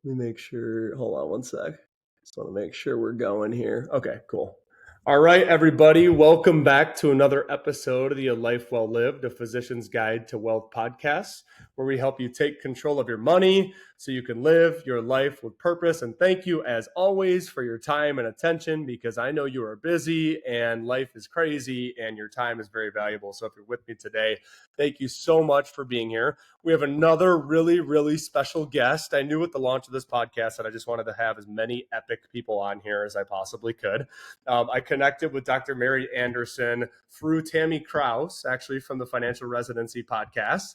Let me make sure. Hold on one sec. Just want to make sure we're going here. Okay, cool. All right, everybody. Welcome back to another episode of the A Life Well Lived, a physician's guide to wealth podcast, where we help you take control of your money so you can live your life with purpose. And thank you, as always, for your time and attention, because I know you are busy and life is crazy and your time is very valuable. So if you're with me today, thank you so much for being here. We have another really, really special guest. I knew with the launch of this podcast that I just wanted to have as many epic people on here as I possibly could. I connected with Dr. Mary Anderson through Tammy Kraus, actually from the Financial Residency podcast.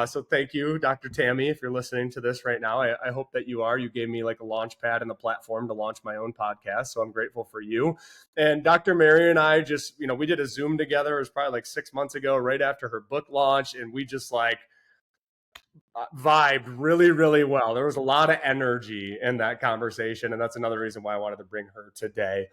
So thank you, Dr. Tammy, if you're listening to this right now. I hope that you are. You gave me like a launch pad and the platform to launch my own podcast. So I'm grateful for you. And Dr. Mary and I just, we did a Zoom together. It was probably like 6 months ago, right after her book launch. And we just vibed really, really well. There was a lot of energy in that conversation. And that's another reason why I wanted to bring her today.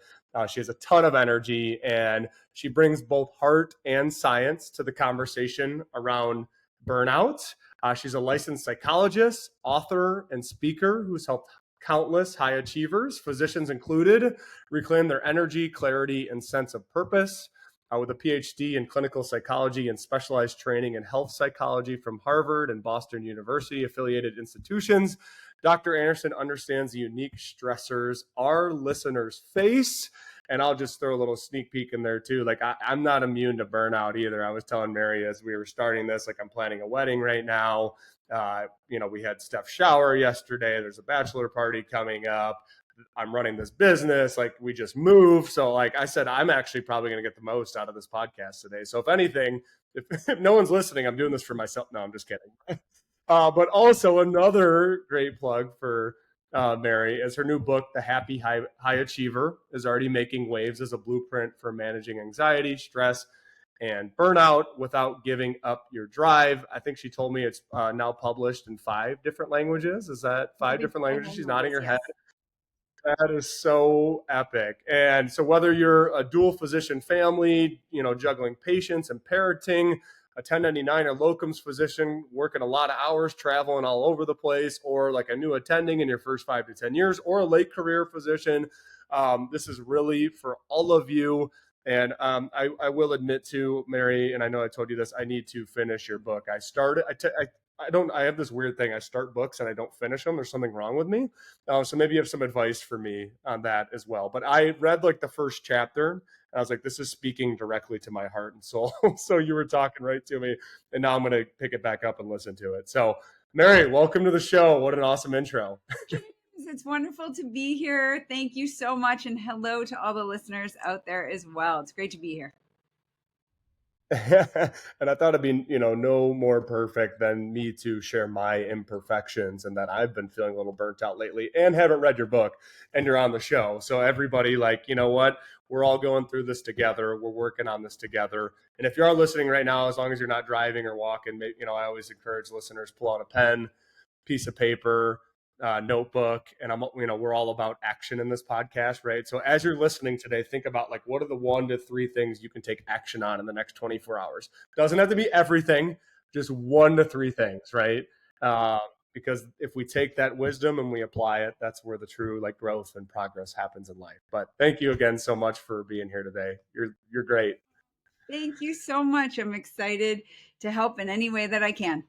She has a ton of energy and she brings both heart and science to the conversation around burnout. She's a licensed psychologist, author, and speaker who's helped countless high achievers, physicians included, reclaim their energy, clarity, and sense of purpose. With a PhD in clinical psychology and specialized training in health psychology from Harvard and Boston University affiliated institutions, Dr. Anderson understands the unique stressors our listeners face. And I'll just throw a little sneak peek in there too. Like I'm not immune to burnout either. I was telling Mary as we were starting this, like I'm planning a wedding right now. We had Steph's shower yesterday. There's a bachelor party coming up. I'm running this business, like we just moved. So like I said, I'm actually probably going to get the most out of this podcast today. So if anything, if no one's listening, I'm doing this for myself. No, I'm just kidding. But also another great plug for Mary is her new book, The Happy High Achiever, is already making waves as a blueprint for managing anxiety, stress, and burnout without giving up your drive. I think she told me it's now published in 5 different languages. Is that 5 different languages? She's nodding her head. That is so epic. And so whether you're a dual physician family, juggling patients and parenting, a 1099 or locums physician working a lot of hours, traveling all over the place, or like a new attending in your first 5 to 10 years, or a late career physician, this is really for all of you. And I will admit to Mary, and I know I told you this, I need to finish your book. I have this weird thing. I start books and I don't finish them. There's something wrong with me. So maybe you have some advice for me on that as well. But I read like the first chapter and I was like, this is speaking directly to my heart and soul. So you were talking right to me. And now I'm going to pick it back up and listen to it. So Mary, welcome to the show. What an awesome intro. It's wonderful to be here. Thank you so much. And hello to all the listeners out there as well. It's great to be here. And I thought it'd be, no more perfect than me to share my imperfections and that I've been feeling a little burnt out lately and haven't read your book and you're on the show. So everybody what? We're all going through this together. We're working on this together. And if you are listening right now, as long as you're not driving or walking, I always encourage listeners, pull out a pen, piece of paper, notebook, and we're all about action in this podcast, right? So as you're listening today, think about like what are the 1 to 3 things you can take action on in the next 24 hours. Doesn't have to be everything, just 1 to 3 things, right? Because if we take that wisdom and we apply it, that's where the true like growth and progress happens in life. But thank you again so much for being here today. You're great. Thank you so much. I'm excited to help in any way that I can.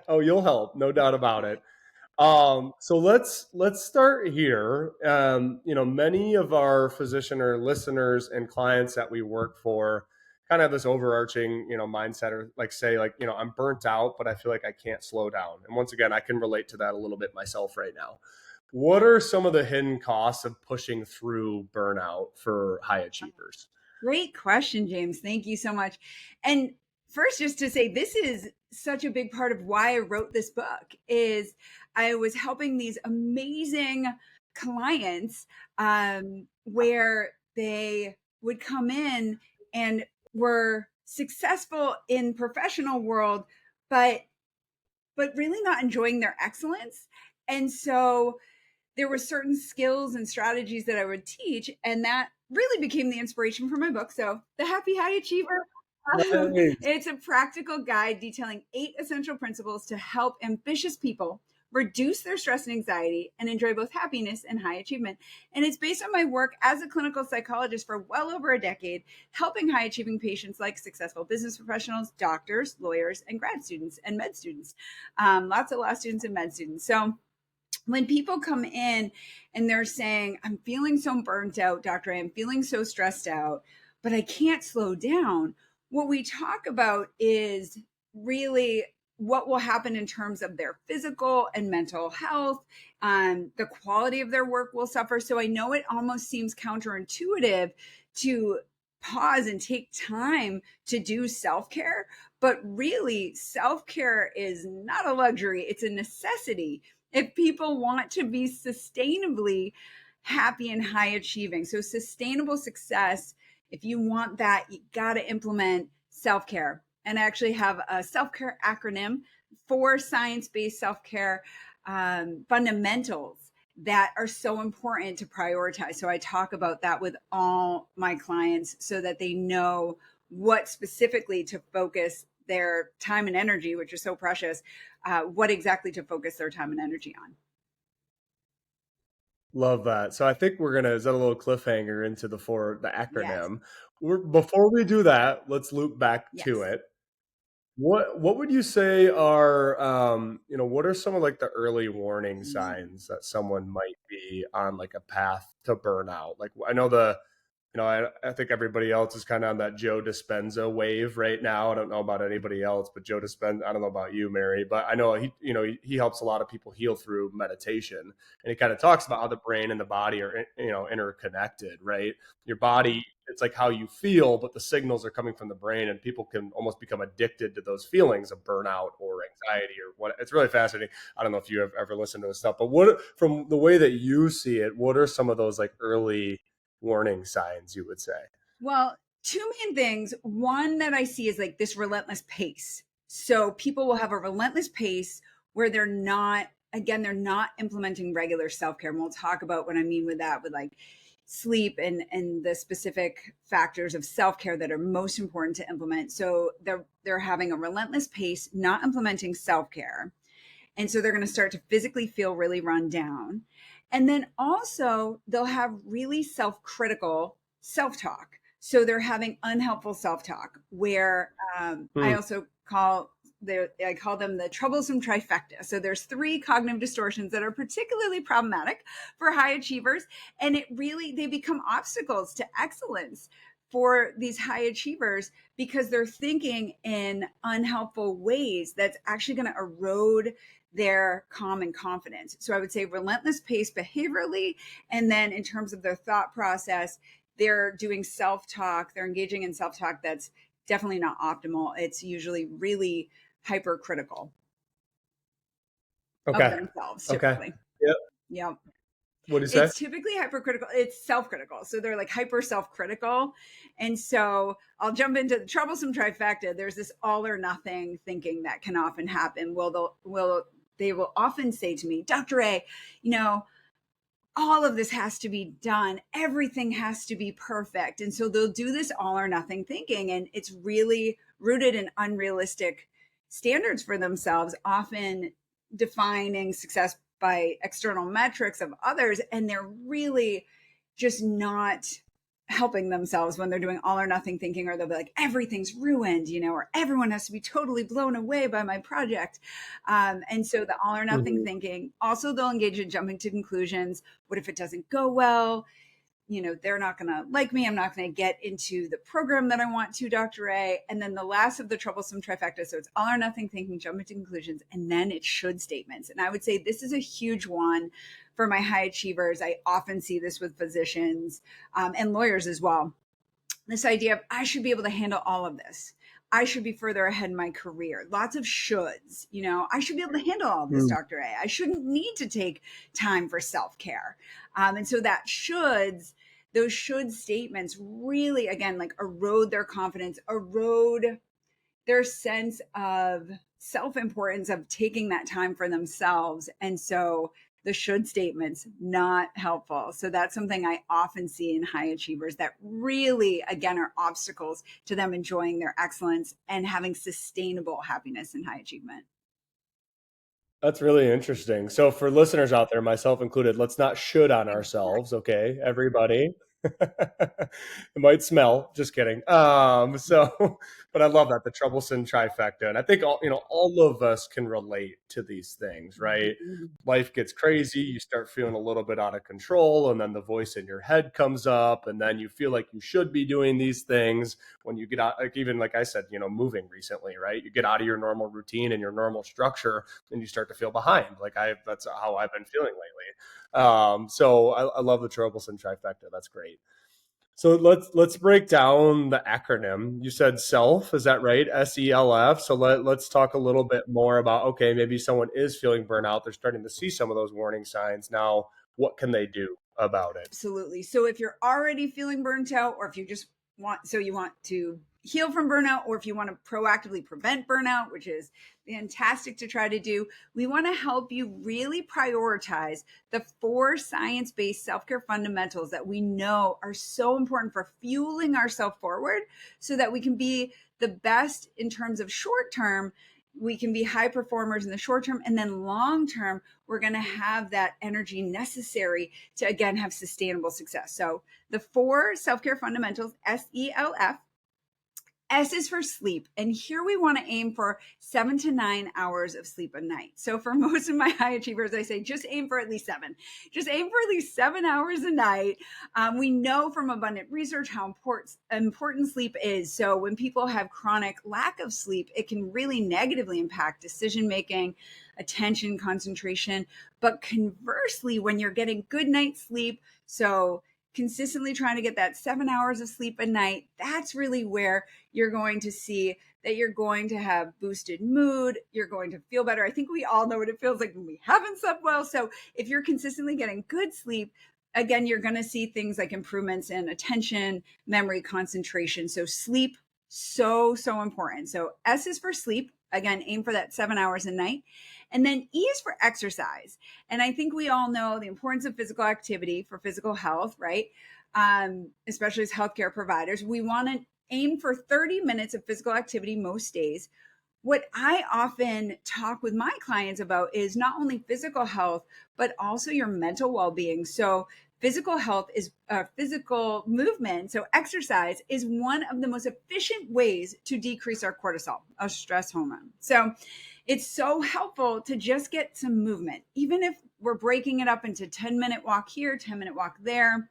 Oh, you'll help, no doubt about it. So let's start here. Many of our physician or listeners and clients that we work for kind of have this overarching, mindset or I'm burnt out, but I feel like I can't slow down. And once again, I can relate to that a little bit myself right now. What are some of the hidden costs of pushing through burnout for high achievers? Great question, James. Thank you so much. And first, just to say, this is such a big part of why I wrote this book is I was helping these amazing clients where they would come in and were successful in professional world, but really not enjoying their excellence. And so there were certain skills and strategies that I would teach, and that really became the inspiration for my book. So The Happy High Achiever. It's a practical guide detailing 8 essential principles to help ambitious people reduce their stress and anxiety, and enjoy both happiness and high achievement. And it's based on my work as a clinical psychologist for well over a decade, helping high achieving patients like successful business professionals, doctors, lawyers, and grad students and med students. Lots of law students and med students. So when people come in and they're saying, I'm feeling so burnt out, Dr. A, I'm feeling so stressed out, but I can't slow down. What we talk about is really what will happen in terms of their physical and mental health. The quality of their work will suffer. So I know it almost seems counterintuitive to pause and take time to do self-care, but really self-care is not a luxury, it's a necessity if people want to be sustainably happy and high achieving. So sustainable success, if you want that, you got to implement self-care. And I actually have a self-care acronym for science-based self-care fundamentals that are so important to prioritize. So I talk about that with all my clients so that they know what specifically to focus their time and energy, which is so precious, what exactly to focus their time and energy on. Love that. So I think we're gonna is that a little cliffhanger into the Yes. acronym. Before we do that, let's loop back to Yes. it. What would you say are what are some of like the early warning signs that someone might be on like a path to burnout? Like I know I think everybody else is kind of on that Joe Dispenza wave right now. I don't know about anybody else, but Joe Dispenza, I don't know about you, Mary, but I know he helps a lot of people heal through meditation. And he kind of talks about how the brain and the body are, interconnected, right? Your body, it's like how you feel, but the signals are coming from the brain, and people can almost become addicted to those feelings of burnout or anxiety or what. It's really fascinating. I don't know if you have ever listened to this stuff, but from the way that you see it, what are some of those like early warning signs you would say? Well, two main things. One that I see is like this relentless pace. So people will have a relentless pace where they're not implementing regular self-care. And we'll talk about what I mean with that, with like sleep and the specific factors of self-care that are most important to implement. So they're having a relentless pace, not implementing self-care. And so they're going to start to physically feel really run down. And then also, they'll have really self critical self talk. So they're having unhelpful self talk, where I Hmm. also I call them the troublesome trifecta. So there's three cognitive distortions that are particularly problematic for high achievers, and they become obstacles to excellence for these high achievers because they're thinking in unhelpful ways that's actually going to erode their calm and confidence. So I would say relentless pace behaviorally. And then in terms of their thought process, they're doing self talk, they're engaging in self talk that's definitely not optimal. It's usually really hypercritical of Okay. themselves, Okay. typically. Yep. Yeah. What do you say? It's typically hypercritical. It's self-critical. So they're like hyper self-critical. And so I'll jump into the troublesome trifecta. There's this all or nothing thinking that can often happen. They will often say to me, Dr. A, all of this has to be done. Everything has to be perfect. And so they'll do this all or nothing thinking. And it's really rooted in unrealistic standards for themselves, often defining success by external metrics of others. And they're really just not helping themselves when they're doing all or nothing thinking, or they'll be like, everything's ruined, or everyone has to be totally blown away by my project. And so the all or nothing Mhm. thinking, also they'll engage in jumping to conclusions. What if it doesn't go well? They're not going to like me. I'm not going to get into the program that I want to, Dr. A. And then the last of the troublesome trifecta. So it's all or nothing thinking, jumping to conclusions, and then it's should statements. And I would say this is a huge one for my high achievers. I often see this with physicians and lawyers as well. This idea of I should be able to handle all of this. I should be further ahead in my career. Lots of shoulds. I should be able to handle all of this, Mm. Dr. A. I shouldn't need to take time for self care. And so those should statements really, again, like erode their confidence, erode their sense of self importance, of taking that time for themselves. And so the should statements, not helpful. So that's something I often see in high achievers that really, again, are obstacles to them enjoying their excellence and having sustainable happiness and high achievement. That's really interesting. So for listeners out there, myself included, let's not should on ourselves, Exactly. okay, everybody. It might smell. Just kidding. So, but I love that, the troublesome trifecta, and I think all of us can relate to these things, right? Mhm. Life gets crazy. You start feeling a little bit out of control, and then the voice in your head comes up, and then you feel like you should be doing these things when you get out. Like even like I said, moving recently, right? You get out of your normal routine and your normal structure, and you start to feel behind. That's how I've been feeling lately. So I love the troublesome trifecta. That's great. So let's break down the acronym. You said self, is that right? SELF. So let's talk a little bit more about, okay, maybe someone is feeling burnout. They're starting to see some of those warning signs. Now, what can they do about it? Absolutely. So if you're already feeling burnt out, or if you just you want to heal from burnout, or if you want to proactively prevent burnout, which is fantastic to try to do, we want to help you really prioritize the 4 science-based self-care fundamentals that we know are so important for fueling ourselves forward so that we can be the best in terms of short term. We can be high performers in the short term, and then long term we're going to have that energy necessary to again have sustainable success. So the 4 self-care fundamentals, SELF. S is for sleep. And here we want to aim for 7 to 9 hours of sleep a night. So for most of my high achievers, I say just aim for at least 7. Just aim for at least 7 hours a night. We know from abundant research how important sleep is. So when people have chronic lack of sleep, it can really negatively impact decision making, attention, concentration. But conversely, when you're getting good night's sleep, so consistently trying to get that 7 hours of sleep a night, that's really where you're going to see that you're going to have boosted mood. You're going to feel better. I think we all know what it feels like when we haven't slept well. So if you're consistently getting good sleep, again, you're going to see things like improvements in attention, memory, concentration. So sleep, so important. So S is for sleep. Again, aim for that 7 hours a night. And then E is for exercise. And I think we all know the importance of physical activity for physical health, right? Especially as healthcare providers. We want to aim for 30 minutes of physical activity most days. What I often talk with my clients about is not only physical health, but also your mental well being. So, physical health is physical movement. So, exercise is one of the most efficient ways to decrease our cortisol, a stress hormone. So, it's so helpful to just get some movement, even if we're breaking it up into 10-minute walk here, 10-minute walk there.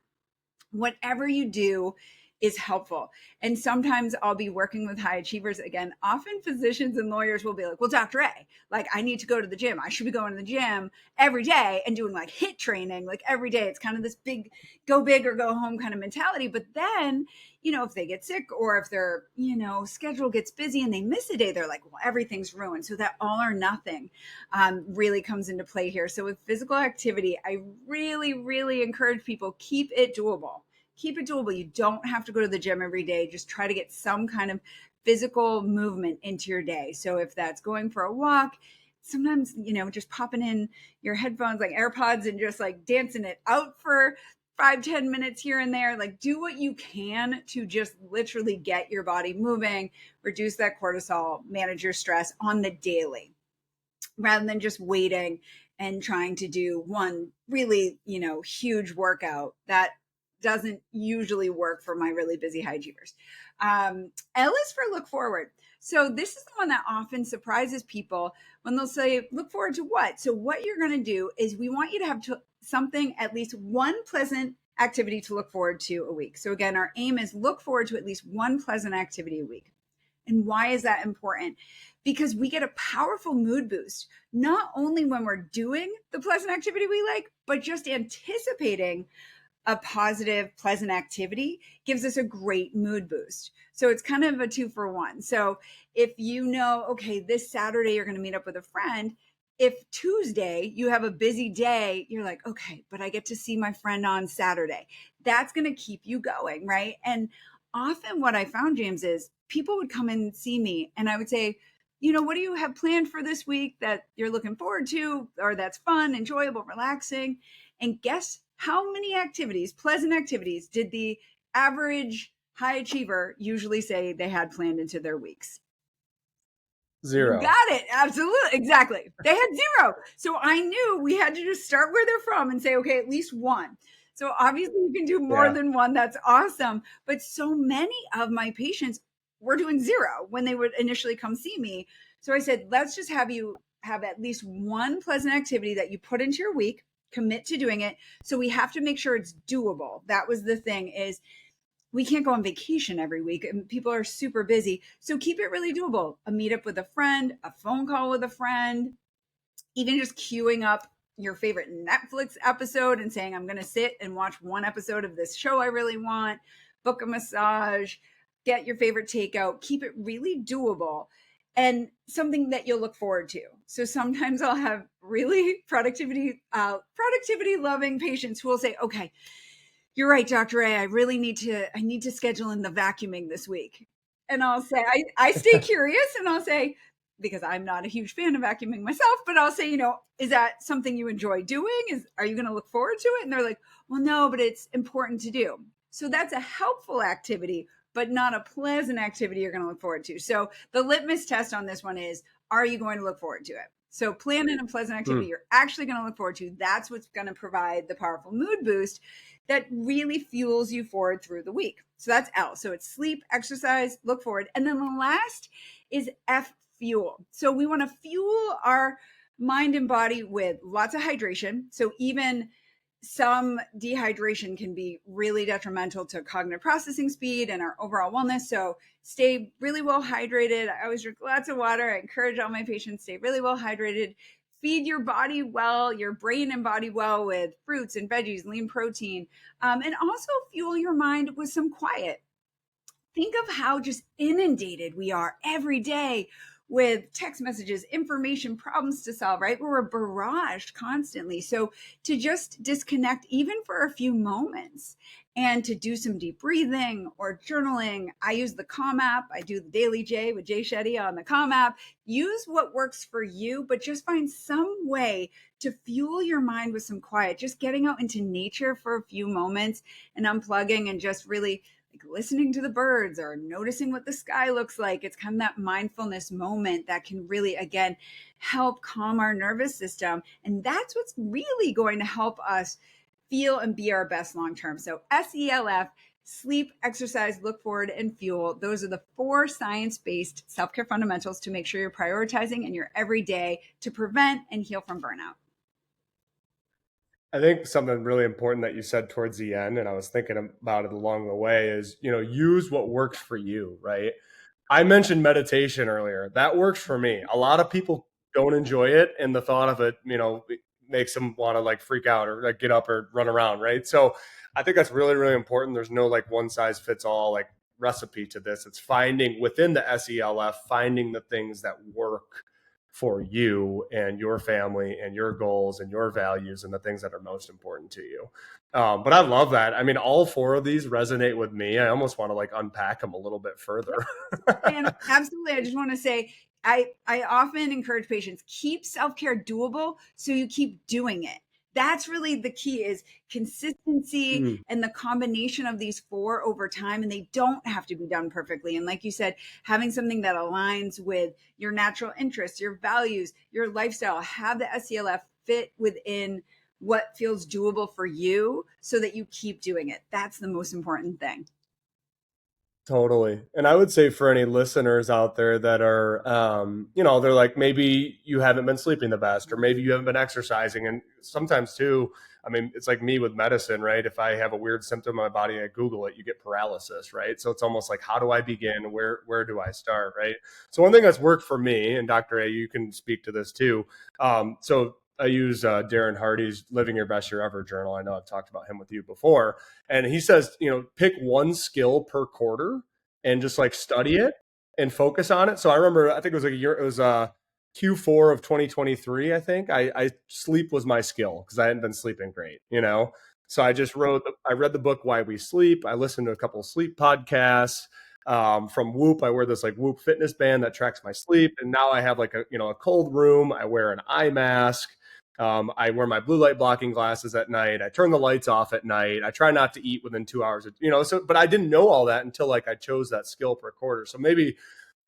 Whatever you do is helpful. And sometimes I'll be working with high achievers again. Often physicians and lawyers will be like, well, Dr. A, like I need to go to the gym. I should be going to the gym every day and doing like HIIT training, like every day. It's kind of this big, go big or go home kind of mentality. But then, if they get sick or if their, schedule gets busy and they miss a day, they're like, well, everything's ruined. So that all or nothing really comes into play here. So with physical activity, I really encourage people, keep it doable. Keep it doable. You don't have to go to the gym every day. Just try to get some kind of physical movement into your day. So if that's going for a walk, sometimes, just popping in your headphones like AirPods and just like dancing it out for 5-10 minutes here and there. Like do what you can to just literally get your body moving, reduce that cortisol, manage your stress on the daily, rather than just waiting and trying to do one really, huge workout that doesn't usually work for my really busy high achievers. L is for look forward. So this is the one that often surprises people when they'll say, look forward to what? So what you're going to do is we want you to have something, at least one pleasant activity to look forward to a week. So again, our aim is look forward to at least one pleasant activity a week. And why is that important? Because we get a powerful mood boost, not only when we're doing the pleasant activity we like, but just anticipating a positive, pleasant activity gives us a great mood boost. So it's kind of a 2-for-1. So if okay, this Saturday you're going to meet up with a friend, if Tuesday you have a busy day, you're like, okay, but I get to see my friend on Saturday. That's going to keep you going, right? And often what I found, James, is people would come and see me and I would say, what do you have planned for this week that you're looking forward to, or that's fun, enjoyable, relaxing? And guess how many activities, pleasant activities, did the average high achiever usually say they had planned into their weeks? You Zero. got it. Absolutely. Exactly. They had zero. So I knew we had to just start where they're from and say, okay, at least one. So obviously you can do more Yeah. than one. That's awesome. But so many of my patients were doing zero when they would initially come see me. So I said, let's just have you have at least one pleasant activity that you put into your week, commit to doing it. So we have to make sure it's doable. That was the thing is we can't go on vacation every week and people are super busy. So keep it really doable. A meetup with a friend, a phone call with a friend, even just queuing up your favorite Netflix episode and saying, I'm going to sit and watch one episode of this show I really want, book a massage, get your favorite takeout, keep it really doable and something that you'll look forward to. So sometimes I'll have really productivity loving patients who will say, okay, you're right, Dr. A. I need to schedule in the vacuuming this week. And I'll say, I stay curious and I'll say, because I'm not a huge fan of vacuuming myself, but I'll say, is that something you enjoy doing? Are you going to look forward to it? And they're like, well, no, but it's important to do. So that's a helpful activity, but not a pleasant activity you're going to look forward to. So the litmus test on this one is, are you going to look forward to it? So plan in a pleasant activity you're actually going to look forward to. That's what's going to provide the powerful mood boost that really fuels you forward through the week. So that's L. So it's sleep, exercise, look forward. And then the last is F, fuel. So we want to fuel our mind and body with lots of hydration. So even some dehydration can be really detrimental to cognitive processing speed and our overall wellness. So stay really well hydrated. I always drink lots of water. I encourage all my patients stay really well hydrated. Feed your body well, your brain and body well with fruits and veggies, lean protein, and also fuel your mind with some quiet. Think of how just inundated we are every day with text messages, information, problems to solve, right? We're barraged constantly. So to just disconnect even for a few moments and to do some deep breathing or journaling. I use the Calm app. I do the Daily J with Jay Shetty on the Calm app. Use what works for you, but just find some way to fuel your mind with some quiet, just getting out into nature for a few moments and unplugging and just really like listening to the birds or noticing what the sky looks like. It's kind of that mindfulness moment that can really, again, help calm our nervous system. And that's what's really going to help us feel and be our best long term. So SELF, sleep, exercise, look forward, and fuel. Those are the 4 science-based self-care fundamentals to make sure you're prioritizing in your everyday to prevent and heal from burnout. I think something really important that you said towards the end, and I was thinking about it along the way, is use what works for you, right? I mentioned meditation earlier. That works for me. A lot of people don't enjoy it, and the thought of it, it makes them want to like freak out or like get up or run around, right? So I think that's really, really important. There's no like one size fits all like recipe to this. It's finding within the SELF, finding the things that work for you and your family and your goals and your values and the things that are most important to you. But I love that. I mean, all 4 of these resonate with me. I almost want to like unpack them a little bit further. And absolutely, I just want to say, I often encourage patients, keep self-care doable so you keep doing it. That's really the key is consistency Mm. and the combination of these 4 over time. And they don't have to be done perfectly. And like you said, having something that aligns with your natural interests, your values, your lifestyle, have the SELF fit within what feels doable for you so that you keep doing it. That's the most important thing. Totally. And I would say for any listeners out there that are, they're like, maybe you haven't been sleeping the best, or maybe you haven't been exercising. And sometimes too, I mean, it's like me with medicine, right? If I have a weird symptom in my body, I Google it, you get paralysis, right? So it's almost like, how do I begin? Where do I start, right? So one thing that's worked for me, and Dr. A, you can speak to this too. So I use Darren Hardy's Living Your Best Year Ever journal. I know I've talked about him with you before. And he says, pick one skill per quarter and just like study it and focus on it. So I remember, I think it was like a year, it was Q4 of 2023. I think I sleep was my skill because I hadn't been sleeping great. So I just I read the book, Why We Sleep. I listened to a couple of sleep podcasts from Whoop. I wear this like Whoop fitness band that tracks my sleep. And now I have like a cold room. I wear an eye mask. I wear my blue light blocking glasses at night. I turn the lights off at night. I try not to eat within 2 hours, so, but I didn't know all that until like I chose that skill per quarter. So maybe,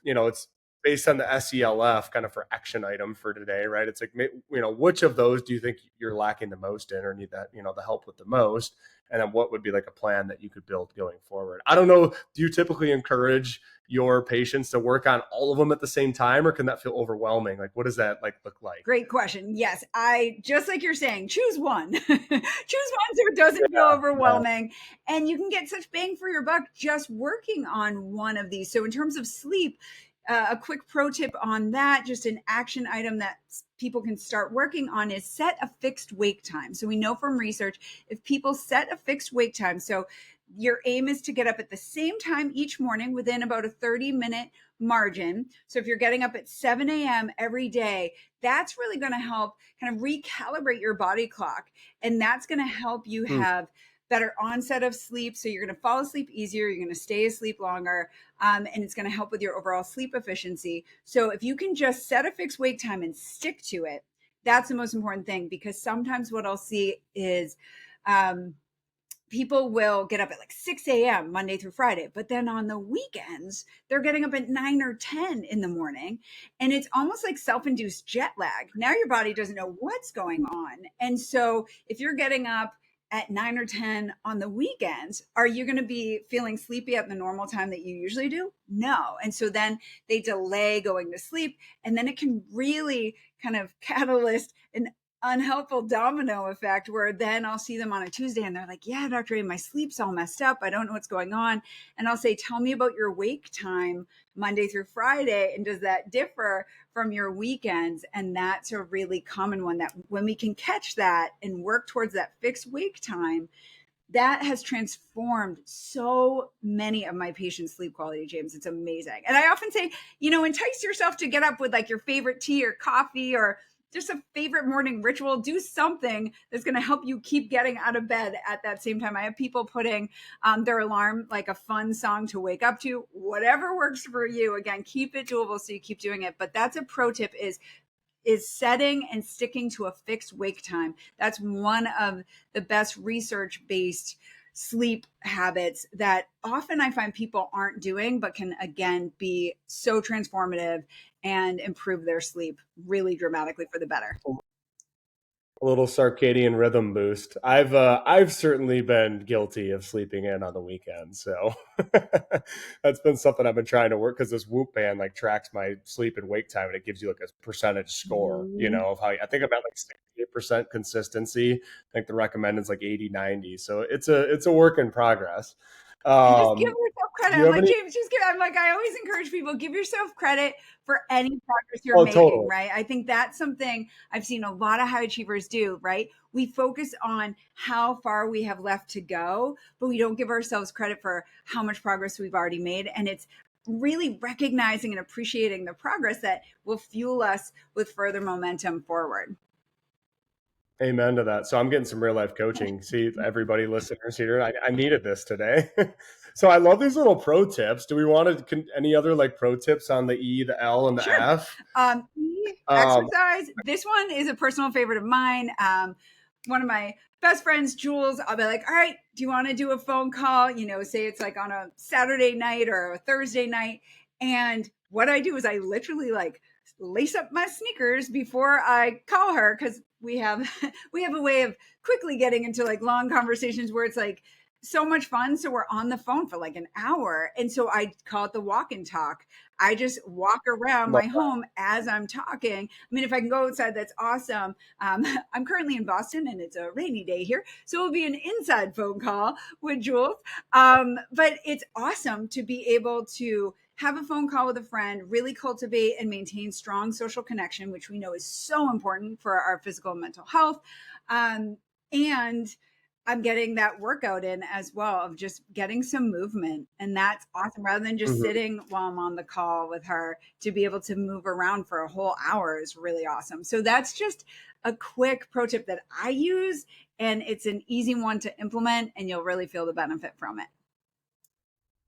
it's based on the SELF kind of for action item for today, right? It's like, which of those do you think you're lacking the most in or need that, the help with the most? And then what would be like a plan that you could build going forward? I don't know. Do you typically encourage your patients to work on all of them at the same time, or can that feel overwhelming? Like, what does that look like? Great question. Yes, I just like you're saying, choose one. Choose one so it doesn't feel overwhelming. Yeah. And you can get such bang for your buck just working on one of these. So in terms of sleep, a quick pro tip on that, just an action item that people can start working on, is set a fixed wake time. So we know from research, if people set a fixed wake time, so your aim is to get up at the same time each morning within about a 30-minute margin. So if you're getting up at 7 a.m. every day, that's really going to help kind of recalibrate your body clock. And that's going to help you have better onset of sleep. So you're going to fall asleep easier. You're going to stay asleep longer. And it's going to help with your overall sleep efficiency. So if you can just set a fixed wake time and stick to it, that's the most important thing, because sometimes what I'll see is, people will get up at like 6 a.m. Monday through Friday, but then on the weekends, they're getting up at 9 or 10 in the morning. And it's almost like self-induced jet lag. Now your body doesn't know what's going on. And so if you're getting up at 9 or 10 on the weekends, are you going to be feeling sleepy at the normal time that you usually do? No. And so then they delay going to sleep, and then it can really kind of catalyst an unhelpful domino effect, where then I'll see them on a Tuesday and they're like, yeah, Dr. A, my sleep's all messed up. I don't know what's going on. And I'll say, tell me about your wake time Monday through Friday. And does that differ from your weekends? And that's a really common one, that when we can catch that and work towards that fixed wake time, that has transformed so many of my patients' sleep quality, James. It's amazing. And I often say, entice yourself to get up with like your favorite tea or coffee, or just a favorite morning ritual. Do something that's going to help you keep getting out of bed at that same time. I have people putting their alarm, like a fun song to wake up to, whatever works for you. Again, keep it doable so you keep doing it. But that's a pro tip, is setting and sticking to a fixed wake time. That's one of the best research-based sleep habits that often I find people aren't doing, but can again be so transformative and improve their sleep really dramatically for the better. A little circadian rhythm boost. I've certainly been guilty of sleeping in on the weekend, so that's been something I've been trying to work, because this Whoop band like tracks my sleep and wake time, and it gives you like a percentage score, of how I think I'm at like 68% consistency. I think the recommended is like 80-90, so it's a work in progress. And just give yourself credit. I'm like, James, I always encourage people, give yourself credit for any progress you're making, totally. Right? I think that's something I've seen a lot of high achievers do, right? We focus on how far we have left to go, but we don't give ourselves credit for how much progress we've already made. And it's really recognizing and appreciating the progress that will fuel us with further momentum forward. Amen to that. So I'm getting some real life coaching. See, everybody, listeners here, I needed this today. So I love these little pro tips. Do we want to, any other like pro tips on the E, the L, and the F? Exercise. This one is a personal favorite of mine. One of my best friends, Jules, I'll be like, all right, do you want to do a phone call? Say it's like on a Saturday night or a Thursday night. And what I do is I literally like lace up my sneakers before I call her, because we have a way of quickly getting into like long conversations where it's like so much fun. So we're on the phone for like an hour. And so I call it the walk and talk. I just walk around my home as I'm talking. I mean, if I can go outside, that's awesome. I'm currently in Boston and it's a rainy day here, so it'll be an inside phone call with Jules. But it's awesome to be able to have a phone call with a friend, really cultivate and maintain strong social connection, which we know is so important for our physical and mental health. And I'm getting that workout in as well, of just getting some movement. And that's awesome. Rather than just sitting while I'm on the call with her, to be able to move around for a whole hour is really awesome. So that's just a quick pro tip that I use, and it's an easy one to implement, and you'll really feel the benefit from it.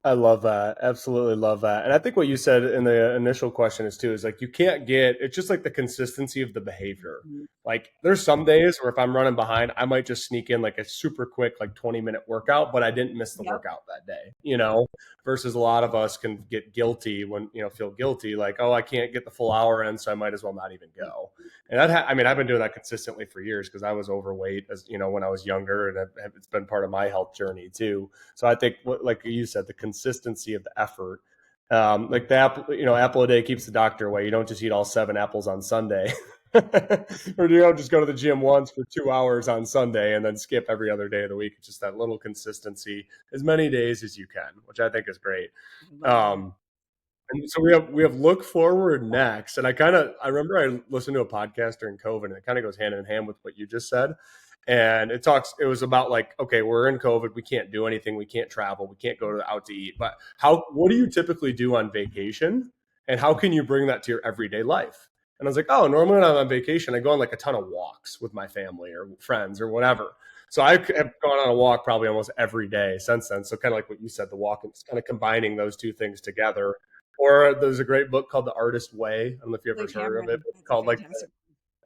I love that. Absolutely love that. And I think what you said in the initial question is too, is like you can't get it's just like the consistency of the behavior. Mhm. Like there's some days where if I'm running behind, I might just sneak in like a super quick, like 20-minute workout, but I didn't miss the Yep. workout that day, you know, versus a lot of us can get guilty when, feel guilty, like, oh, I can't get the full hour in, so I might as well not even go. And I mean, I've been doing that consistently for years because I was overweight as, when I was younger, and it's been part of my health journey too. So I think, like you said, the consistency of the effort, like the apple, apple a day keeps the doctor away. You don't just eat all 7 apples on Sunday, or you don't just go to the gym once for 2 hours on Sunday and then skip every other day of the week. It's just that little consistency, as many days as you can, which I think is great. I love that. Um, and so we have look forward next, and I remember I listened to a podcast during COVID, and it kind of goes hand in hand with what you just said. And it was about like, okay, we're in COVID, we can't do anything, we can't travel, we can't go out to eat. But what do you typically do on vacation, and how can you bring that to your everyday life? And I was like, oh, normally when I'm on vacation, I go on like a ton of walks with my family or friends or whatever. So I have gone on a walk probably almost every day since then. So kind of like what you said, the walk, it's kind of combining those two things together. Or there's a great book called The Artist Way. I don't know if you ever Blake heard of it. Cameron, It's that's a called like fantastic.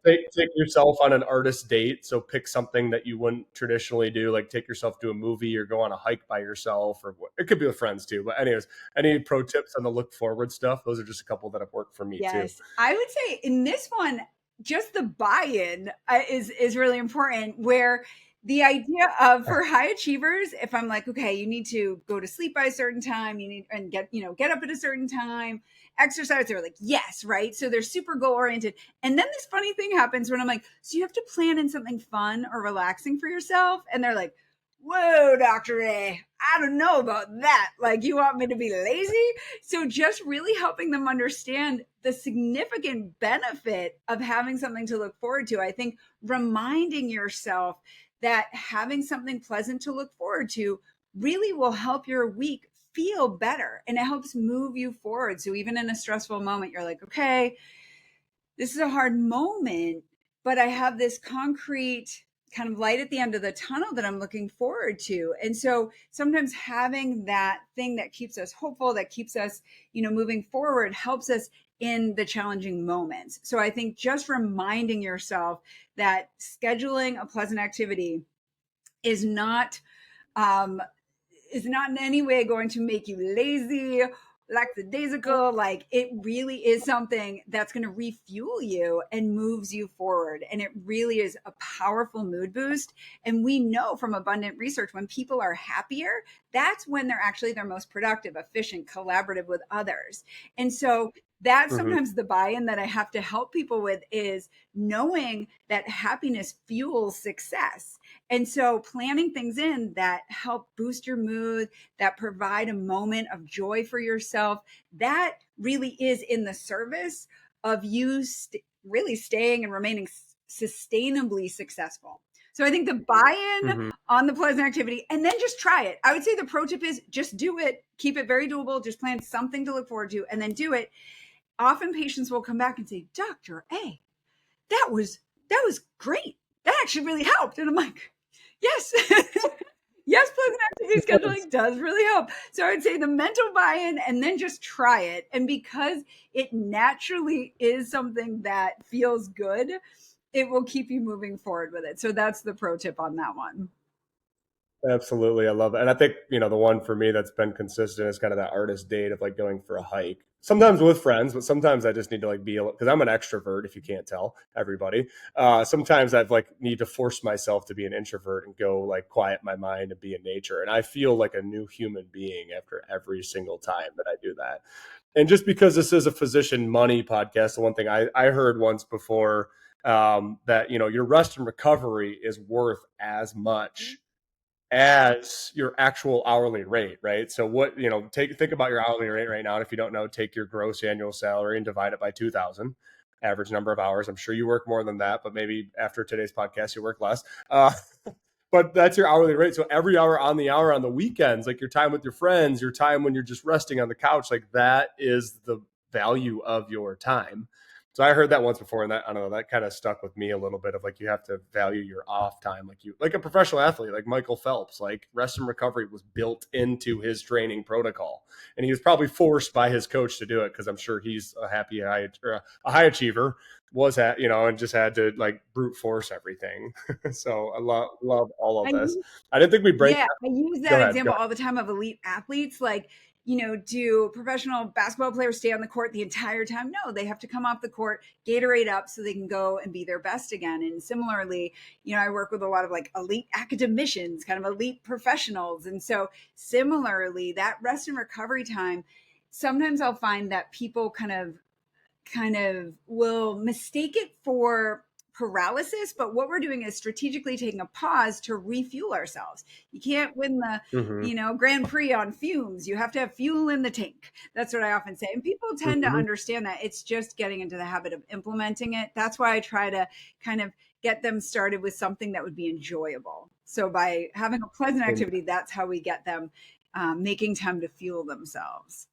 take yourself on an artist date. So pick something that you wouldn't traditionally do, like take yourself to a movie or go on a hike by yourself, or it could be with friends too. But anyways, any pro tips on the look forward stuff? Those are just a couple that have worked for me too. Yes, I would say in this one, just the buy-in is really important. Where the idea of for high achievers, if I'm like, okay, you need to go to sleep by a certain time, you need and get up at a certain time, exercise. They're like, yes, right. So they're super goal oriented. And then this funny thing happens when I'm like, so you have to plan in something fun or relaxing for yourself, and they're like, whoa, Dr. A, I don't know about that. Like, you want me to be lazy? So, just really helping them understand the significant benefit of having something to look forward to. I think reminding yourself that having something pleasant to look forward to really will help your week feel better, and it helps move you forward. So, even in a stressful moment, you're like, okay, this is a hard moment, but I have this concrete kind of light at the end of the tunnel that I'm looking forward to. And so sometimes having that thing that keeps us hopeful, that keeps us, moving forward helps us in the challenging moments. So I think just reminding yourself that scheduling a pleasant activity is not um, is not in any way going to make you lazy, lackadaisical. Like, it really is something that's going to refuel you and moves you forward. And it really is a powerful mood boost. And we know from abundant research, when people are happier, that's when they're actually their most productive, efficient, collaborative with others. And so that's Mm-hmm. sometimes the buy-in that I have to help people with, is knowing that happiness fuels success. And so planning things in that help boost your mood, that provide a moment of joy for yourself, that really is in the service of you really staying and remaining sustainably successful. So I think the buy-in Mm-hmm. on the pleasant activity, and then just try it. I would say the pro tip is just do it. Keep it very doable. Just plan something to look forward to and then do it. Often patients will come back and say, Dr. A, that was great. That actually really helped. And I'm like, yes. Yes, pleasant activity scheduling does really help. So I would say the mental buy-in, and then just try it. And because it naturally is something that feels good, it will keep you moving forward with it. So that's the pro tip on that one. Absolutely. I love it. And I think, the one for me that's been consistent is kind of that artist date of like going for a hike. Sometimes with friends, but sometimes I just need to like be, because I'm an extrovert, if you can't tell everybody. Sometimes I've like need to force myself to be an introvert and go like quiet my mind and be in nature. And I feel like a new human being after every single time that I do that. And just because this is a physician money podcast, the one thing I heard once before, that, your rest and recovery is worth as much as your actual hourly rate, right? So what, think about your hourly rate right now. And if you don't know, take your gross annual salary and divide it by 2,000, average number of hours. I'm sure you work more than that, but maybe after today's podcast, you work less. But that's your hourly rate. So every hour on the weekends, like your time with your friends, your time when you're just resting on the couch, like that is the value of your time. So I heard that once before, and that, I don't know, that kind of stuck with me a little bit of like, you have to value your off time. Like you, like a professional athlete, like Michael Phelps, like rest and recovery was built into his training protocol. And he was probably forced by his coach to do it, because I'm sure he's a happy high, or a high achiever, was at, and just had to like brute force everything. So I love all of I this. I didn't think we'd break. Yeah, I use Go that ahead. Go example all the time of elite athletes. Like, do professional basketball players stay on the court the entire time? No, they have to come off the court, Gatorade up so they can go and be their best again. And similarly, I work with a lot of like elite academicians, kind of elite professionals. And so similarly, that rest and recovery time, sometimes I'll find that people kind of will mistake it for paralysis, but what we're doing is strategically taking a pause to refuel ourselves. You can't win the ahead. Grand Prix on fumes. You have to have fuel in the tank. That's what I often say, and people tend to Hmm. understand that. It's just getting into the habit of implementing it. That's why I try to kind of get them started with something that would be enjoyable. So by having a pleasant And activity, that's how we get them making time to fuel themselves.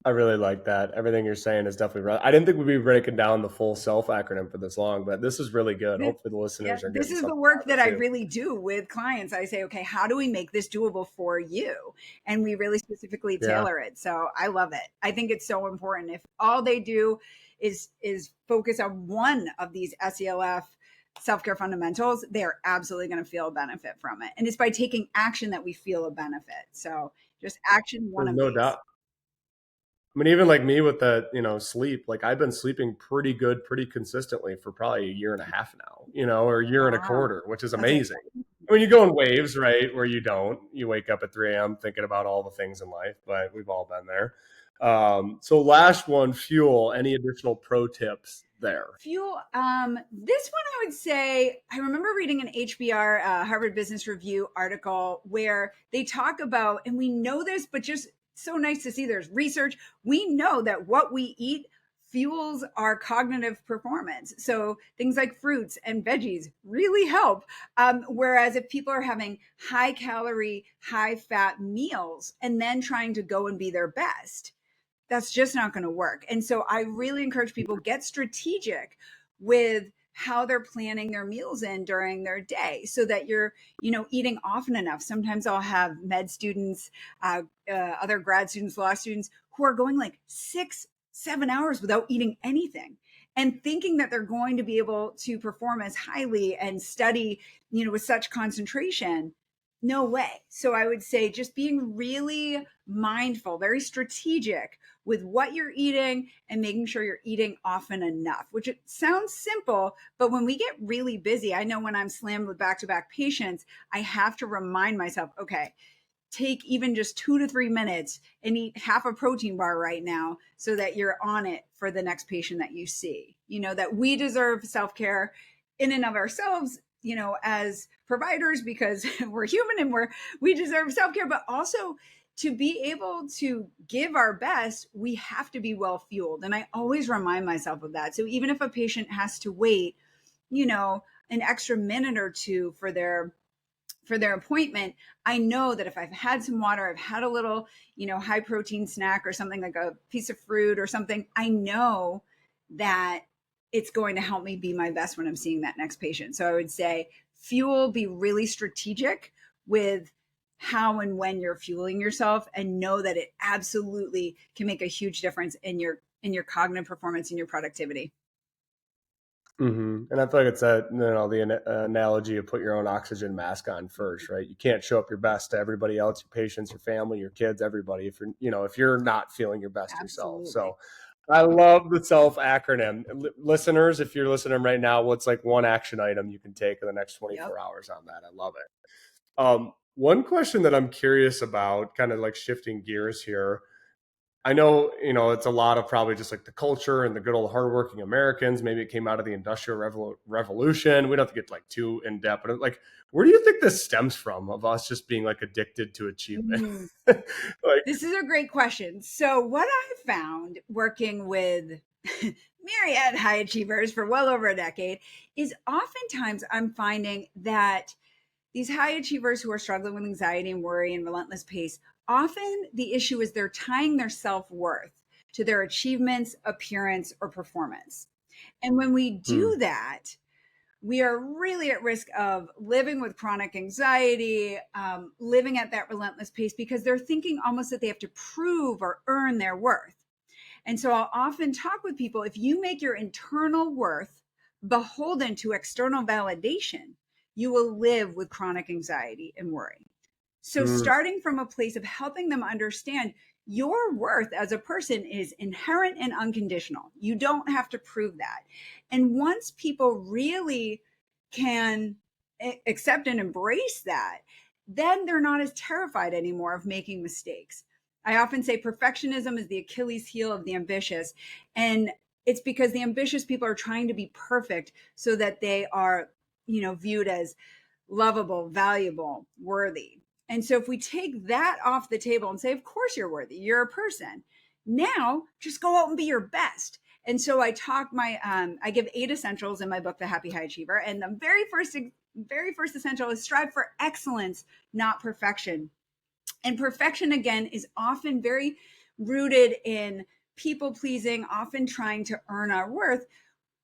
I really like that. Everything you're saying is definitely right. I didn't think we'd be breaking down the full self acronym for this long, but this is really good. This, Hopefully the yeah, listeners are this getting is the something work out of that it I too. really do with clients. I say, okay, how do we make this doable for you? And we really specifically Yeah. tailor it. So I love it. I think it's so important. If all they do is focus on one of these SELF self-care fundamentals, they're absolutely going to feel a benefit from it. And it's by taking action that we feel a benefit. So just action one There's of no these. doubt. I mean, even like me with the, sleep, like I've been sleeping pretty good, pretty consistently for probably a year and a half now, or a year and a Wow. quarter, which is That's amazing. exciting. I mean, you go in waves, right? Where you wake up at 3 a.m. thinking about all the things in life, but we've all been there. So last one, fuel, any additional pro tips there? Fuel. This one I would say, I remember reading an HBR, Harvard Business Review article where they talk about, and we know this, but just so nice to see there's research. We know that what we eat fuels our cognitive performance. So things like fruits and veggies really help. Whereas if people are having high calorie, high fat meals and then trying to go and be their best, that's just not going to work. And so I really encourage people get strategic with how they're planning their meals in during their day so that you're eating often enough. Sometimes I'll have med students, other grad students, law students who are going like 6-7 hours without eating anything and thinking that they're going to be able to perform as highly and study with such concentration. No way. So I would say just being really mindful, very strategic with what you're eating and making sure you're eating often enough, which it sounds simple, but when we get really busy, I know when I'm slammed with back-to-back patients, I have to remind myself, okay, take even just 2 to 3 minutes and eat half a protein bar right now so that you're on it for the next patient that you see. That we deserve self-care in and of ourselves, as providers, because we're human and we deserve self-care, but also to be able to give our best, we have to be well fueled. And I always remind myself of that. So even if a patient has to wait, an extra minute or two for their appointment, I know that if I've had some water, I've had a little, high protein snack or something like a piece of fruit or something, I know that it's going to help me be my best when I'm seeing that next patient. So I would say fuel, be really strategic with how and when you're fueling yourself and know that it absolutely can make a huge difference in your cognitive performance and your productivity. And I feel like it's the analogy of put your own oxygen mask on first, right? You can't show up your best to everybody else, your patients, your family, your kids, everybody, if you're not feeling your best yourself. Absolutely. So I love the self acronym. Listeners, if you're listening right now, what's like one action item you can take in the next Yep. 24 hours on that? I love it. One question that I'm curious about, kind of like shifting gears here. I know, it's a lot of probably just like the culture and the good old hardworking Americans. Maybe it came out of the Industrial Revolution. We don't have to get like too in depth, but like, where do you think this stems from of us just being like addicted to achievement? Mm. Like, This is a great question. So, what I found working with myriad high achievers for well over a decade is oftentimes I'm finding that these high achievers who are struggling with anxiety and worry and relentless pace, often the issue is they're tying their self worth to their achievements, appearance, or performance. And when we Hmm. do that, we are really at risk of living with chronic anxiety, living at that relentless pace because they're thinking almost that they have to prove or earn their worth. And so I'll often talk with people, if you make your internal worth beholden to external validation, you will live with chronic anxiety and worry. So, Hmm. starting from a place of helping them understand your worth as a person is inherent and unconditional. You don't have to prove that. And once people really can accept and embrace that, then they're not as terrified anymore of making mistakes. I often say perfectionism is the Achilles heel of the ambitious. And it's because the ambitious people are trying to be perfect so that they are, viewed as lovable, valuable, worthy. And so if we take that off the table and say, of course you're worthy, you're a person. Now just go out and be your best. And so I give 8 essentials in my book, The Happy High Achiever. And the very first essential is strive for excellence, not perfection. And perfection, again, is often very rooted in people pleasing, often trying to earn our worth,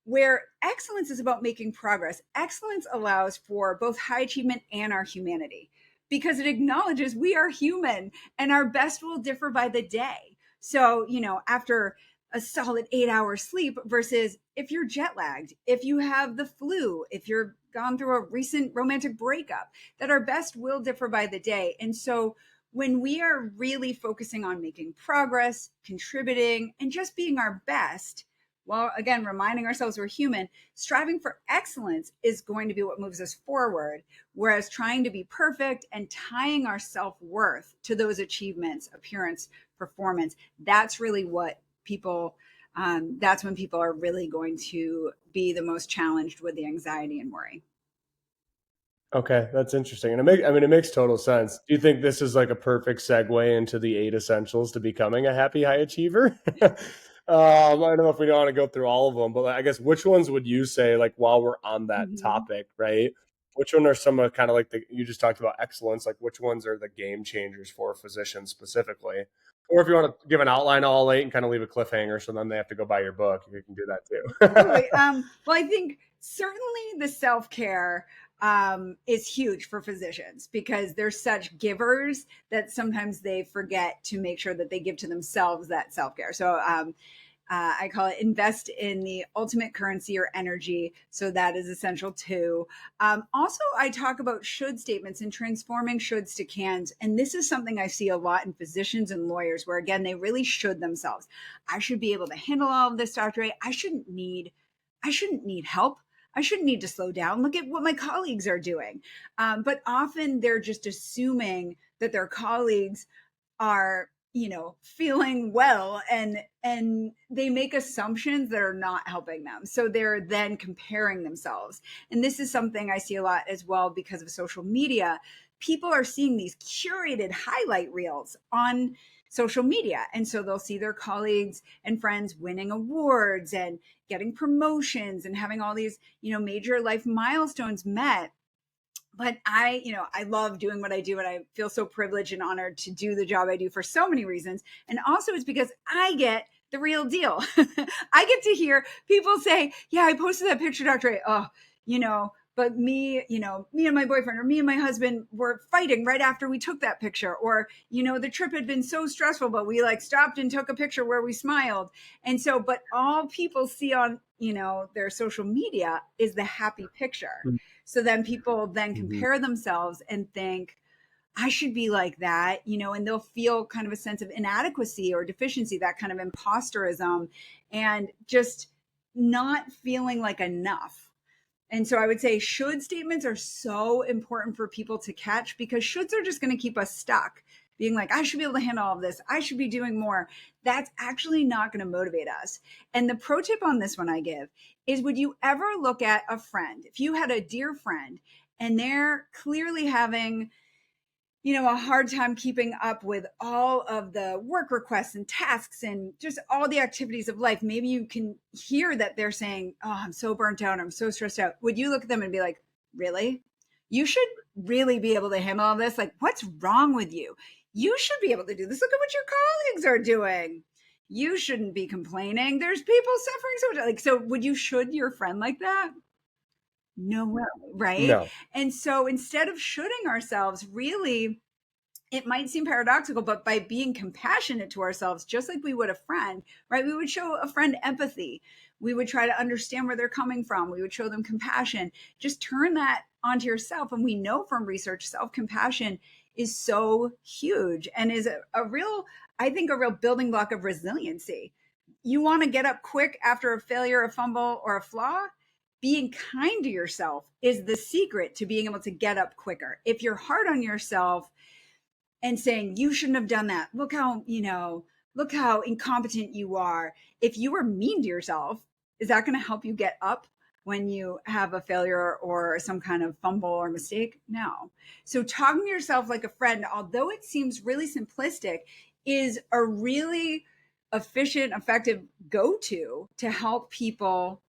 where excellence is about making progress. Excellence allows for both high achievement and our humanity because it acknowledges we are human and our best will differ by the day. So, after a solid 8 hours sleep versus if you're jet lagged, if you have the flu, if you're gone through a recent romantic breakup, that our best will differ by the day. And so, when we are really focusing on making progress, contributing, and just being our best, while again reminding ourselves we're human, striving for excellence is going to be what moves us forward. Whereas trying to be perfect and tying our self worth to those achievements, appearance, performance, that's really what that's when people are really going to be the most challenged with the anxiety and worry. Okay, that's interesting, and it makes total sense. Do you think this is like a perfect segue into the 8 essentials to becoming a happy high achiever? I don't know if we want to go through all of them, but I guess which ones would you say, like, while we're on that Mm-hmm. topic, right? Which one are some of kind of like you just talked about excellence, like which ones are the game changers for physicians specifically? Or if you want to give an outline of all 8 and kind of leave a cliffhanger so then they have to go buy your book, you can do that Totally. too. Well, I think certainly the self care is huge for physicians because they're such givers that sometimes they forget to make sure that they give to themselves that self care. So I call it invest in the ultimate currency or energy. So that is essential too. Also, I talk about should statements and transforming shoulds to cans. And this is something I see a lot in physicians and lawyers where, again, they really should themselves. I should be able to handle all of this, Dr. A. I shouldn't need help. I shouldn't need to slow down. Look at what my colleagues are doing. But often they're just assuming that their colleagues are feeling well, and they make assumptions that are not helping them, so they're then comparing themselves. And this is something I see a lot as well because of social media. People are seeing these curated highlight reels on social media, and so they'll see their colleagues and friends winning awards and getting promotions and having all these major life milestones met. But I love doing what I do, and I feel so privileged and honored to do the job I do for so many reasons. And also it's because I get the real deal. I get to hear people say, yeah, I posted that picture, Dr. A. Oh, but me and my boyfriend or me and my husband were fighting right after we took that picture. Or, the trip had been so stressful, but we like stopped and took a picture where we smiled. And so, but all people see on, their social media is the happy picture. So then people then Mhm. compare themselves and think, I should be like that, and they'll feel kind of a sense of inadequacy or deficiency, that kind of imposterism, and just not feeling like enough. And so I would say should statements are so important for people to catch because shoulds are just going to keep us stuck. Being like, I should be able to handle all of this. I should be doing more. That's actually not going to motivate us. And the pro tip on this one I give is, would you ever look at a friend, if you had a dear friend and they're clearly having a hard time keeping up with all of the work requests and tasks and just all the activities of life. Maybe you can hear that they're saying, oh, I'm so burnt out. I'm so stressed out. Would you look at them and be like, really? You should really be able to handle all this. Like, what's wrong with you? You should be able to do this. Look at what your colleagues are doing. You shouldn't be complaining. There's people suffering so much. Like, so would you should your friend like that? No way, right? No. And so instead of shoulding ourselves, really, it might seem paradoxical, but by being compassionate to ourselves, just like we would a friend, right? We would show a friend empathy. We would try to understand where they're coming from. We would show them compassion. Just turn that onto yourself. And we know from research, self compassion is so huge and is a real, I think, a real building block of resiliency. You want to get up quick after a failure, a fumble, or a flaw? Being kind to yourself is the secret to being able to get up quicker. If you're hard on yourself, and saying you shouldn't have done that, look how incompetent you are, if you were mean to yourself, is that going to help you get up when you have a failure or some kind of fumble or mistake? No. So talking to yourself like a friend, although it seems really simplistic, is a really efficient, effective go-to to help people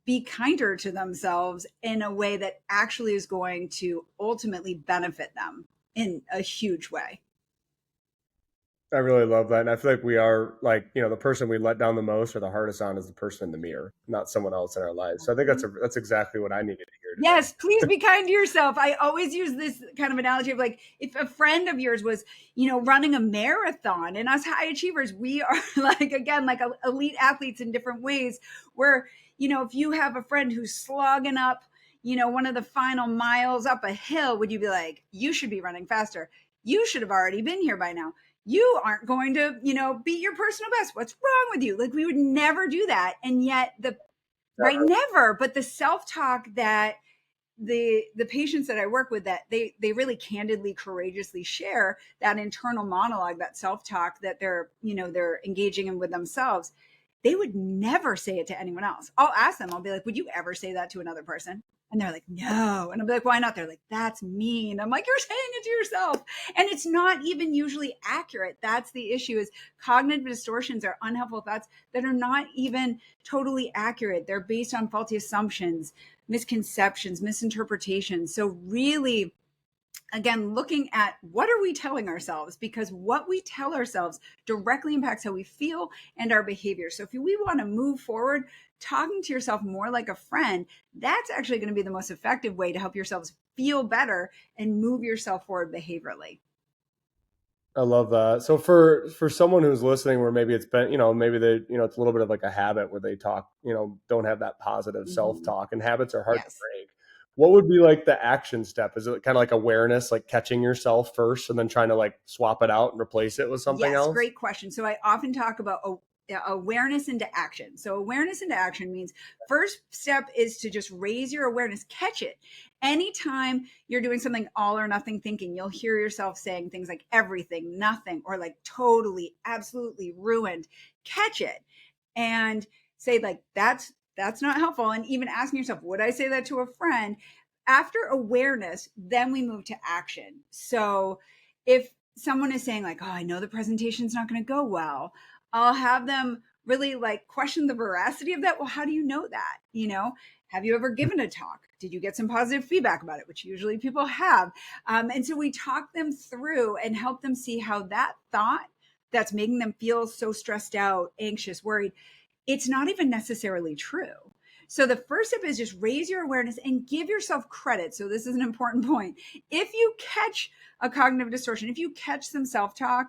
be kinder to themselves in a way that actually is going to ultimately benefit them in a huge way. I really love that. And I feel like we are like, the person we let down the most or the hardest on is the person in the mirror, not someone else in our lives. So I think that's exactly what I needed to hear today. Yes, please be kind to yourself. I always use this kind of analogy of like if a friend of yours was, running a marathon, and us high achievers, we are like, again, like elite athletes in different ways, where, if you have a friend who's slogging up, one of the final miles up a hill, would you be like, you should be running faster? You should have already been here by now. You aren't going to, beat your personal best. What's wrong with you? Like, we would never do that. And yet right, never. But the self-talk that the patients that I work with, that they really candidly, courageously share, that internal monologue, that self-talk that they're engaging in with themselves, they would never say it to anyone else. I'll ask them, I'll be like, would you ever say that to another person? And they're like, no. And I'm like, why not? They're like, that's mean. I'm like, you're saying it to yourself. And it's not even usually accurate. That's the issue, is cognitive distortions are unhelpful thoughts that are not even totally accurate. They're based on faulty assumptions, misconceptions, misinterpretations. So really, again, looking at what are we telling ourselves, because what we tell ourselves directly impacts how we feel and our behavior. So if we want to move forward, talking to yourself more like a friend, that's actually going to be the most effective way to help yourselves feel better and move yourself forward behaviorally. I love that. So for someone who's listening, where maybe it's been, maybe they, it's a little bit of like a habit where they talk, don't have that positive Mhm. self-talk, and habits are hard to Yes. break. What would be like the action step? Is it kind of like awareness, like catching yourself first and then trying to like swap it out and replace it with something Yes, else? great question. So I often talk about awareness into action. So awareness into action means first step is to just raise your awareness, catch it. Anytime you're doing something all or nothing thinking, you'll hear yourself saying things like everything, nothing, or like totally, absolutely ruined. Catch it and say like that's not helpful. And even asking yourself, would I say that to a friend? After awareness, then we move to action. So if someone is saying like, oh, I know the presentation's not going to go well, I'll have them really like question the veracity of that. Well, how do you know that? Have you ever given a talk? Did you get some positive feedback about it? Which usually people have. And so we talk them through and help them see how that thought that's making them feel so stressed out, anxious, worried, it's not even necessarily true. So the first step is just raise your awareness and give yourself credit. So this is an important point. If you catch a cognitive distortion, if you catch some self-talk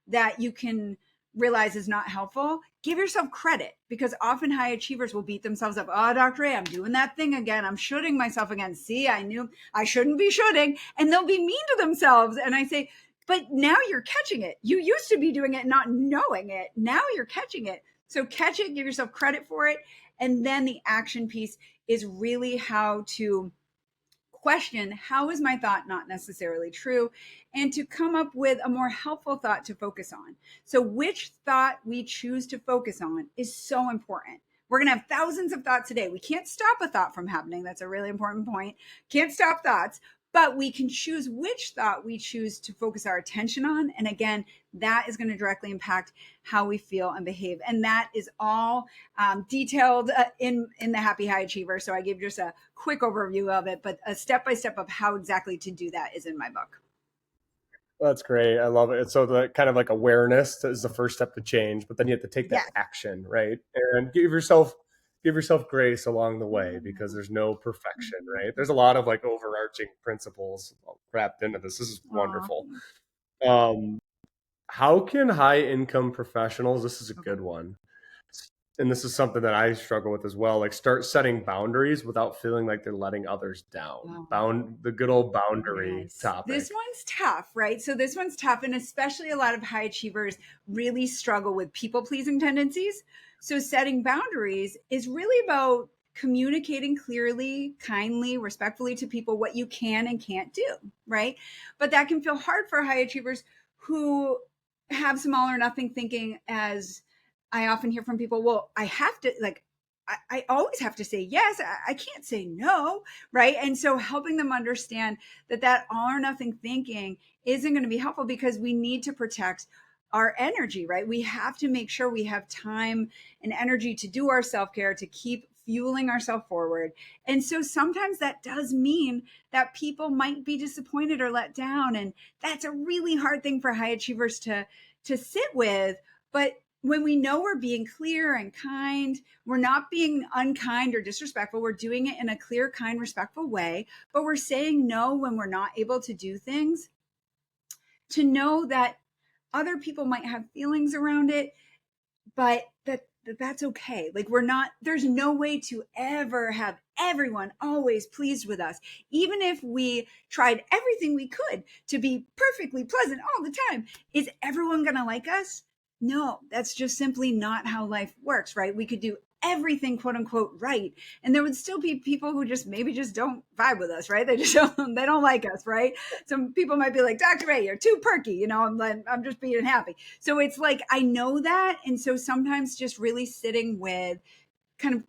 that you can realize is not helpful, give yourself credit, because often high achievers will beat themselves up. Oh, Dr. A, I'm doing that thing again. I'm shooting myself again. See, I knew I shouldn't be shooting. And they'll be mean to themselves. And I say, but now you're catching it. You used to be doing it, not knowing it. Now you're catching it. So catch it, give yourself credit for it. And then the action piece is really how to question, how is my thought not necessarily true, and to come up with a more helpful thought to focus on. So which thought we choose to focus on is so important. We're going to have thousands of thoughts a day. We can't stop a thought from happening. That's a really important point. Can't stop thoughts, but we can choose which thought we choose to focus our attention on. And again, that is going to directly impact how we feel and behave. And that is all detailed in the Happy High Achiever. So I gave just a quick overview of it, but a step by step of how exactly to do that is in my book. That's great. I love it. So the kind of like awareness is the first step to change, but then you have to take that Yes. action, right? And give yourself grace along the way because there's no perfection, right? There's a lot of like overarching principles wrapped into this. This is Aw, wonderful. thanks. Um, how can high income professionals, this is a Okay. good one, and this is something that I struggle with as well, like start setting boundaries without feeling like they're letting others down. Oh. The good old boundary Yes. This topic. one's tough, right? So this one's tough. And especially a lot of high achievers really struggle with people pleasing tendencies. So setting boundaries is really about communicating clearly, kindly, respectfully to people what you can and can't do, right? But that can feel hard for high achievers who have some all or nothing thinking, as I often hear from people, well, I have to, like, I always have to say yes. I can't say no, right? And so helping them understand that all or nothing thinking isn't going to be helpful because we need to protect our energy, right? We have to make sure we have time and energy to do our self-care, to keep fueling ourselves forward. And so sometimes that does mean that people might be disappointed or let down, and that's a really hard thing for high achievers to sit with. But when we know we're being clear and kind, we're not being unkind or disrespectful. We're doing it in a clear, kind, respectful way, but we're saying no when we're not able to do things. To know that other people might have feelings around it, but that's okay. Like, we're not, there's no way to ever have everyone always pleased with us. Even if we tried everything we could to be perfectly pleasant all the time, is everyone going to like us? No, that's just simply not how life works, right? We could do everything quote unquote right, and there would still be people who just maybe just don't vibe with us, right? They don't like us, right? Some people might be like, Dr. Ray, you're too perky, I'm just being happy. So it's like, I know that. And so sometimes just really sitting with kind of